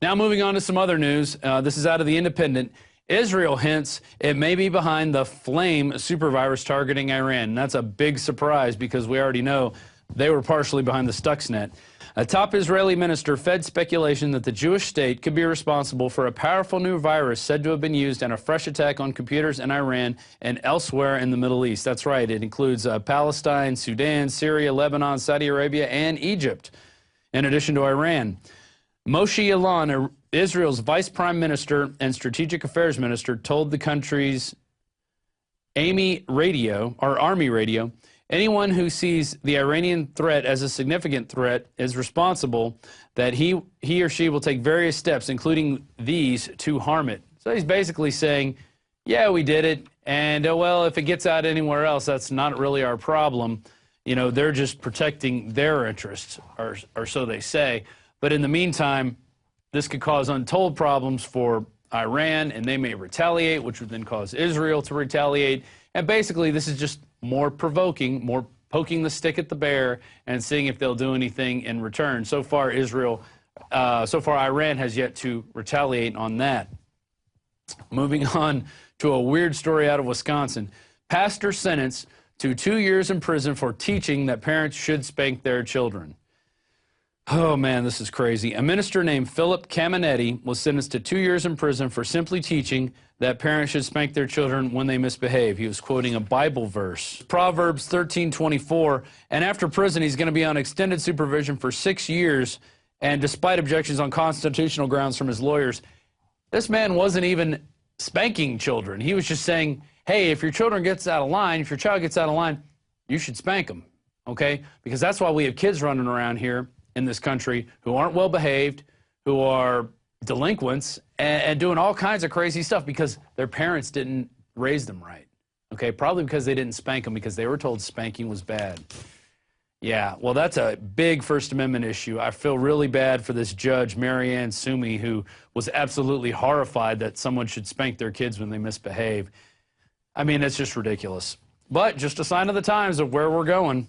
Now moving on to some other news. This is out of The Independent. Israel hints it may be behind the flame supervirus targeting Iran. And that's a big surprise because we already know they were partially behind the Stuxnet. A top Israeli minister fed speculation that the Jewish state could be responsible for a powerful new virus said to have been used in a fresh attack on computers in Iran and elsewhere in the Middle East. That's right. It includes Palestine, Sudan, Syria, Lebanon, Saudi Arabia, and Egypt, in addition to Iran. Moshe Yaalon, Israel's vice prime minister and strategic affairs minister, told the country's Army radio, anyone who sees the Iranian threat as a significant threat is responsible, that he or she will take various steps, including these, to harm it. So he's basically saying, yeah, we did it, and well, if it gets out anywhere else, that's not really our problem. You know, they're just protecting their interests, or so they say. But in the meantime, this could cause untold problems for Iran, and they may retaliate, which would then cause Israel to retaliate. And basically, this is just more provoking, more poking the stick at the bear and seeing if they'll do anything in return. So far, Iran has yet to retaliate on that. Moving on to a weird story out of Wisconsin. Pastor sentenced to 2 years in prison for teaching that parents should spank their children. Oh, man, this is crazy. A minister named Philip Caminiti was sentenced to 2 years in prison for simply teaching that parents should spank their children when they misbehave. He was quoting a Bible verse, Proverbs 13:24, and after prison, he's going to be on extended supervision for 6 years, and despite objections on constitutional grounds from his lawyers, this man wasn't even spanking children. He was just saying, hey, if your child gets out of line, you should spank them, okay? Because that's why we have kids running around here in this country who aren't well behaved, who are delinquents, and doing all kinds of crazy stuff because their parents didn't raise them right. Okay, probably because they didn't spank them because they were told spanking was bad. Yeah, well, that's a big First Amendment issue. I feel really bad for this judge, Marianne Sumi, who was absolutely horrified that someone should spank their kids when they misbehave. I mean, it's just ridiculous. But just a sign of the times of where we're going.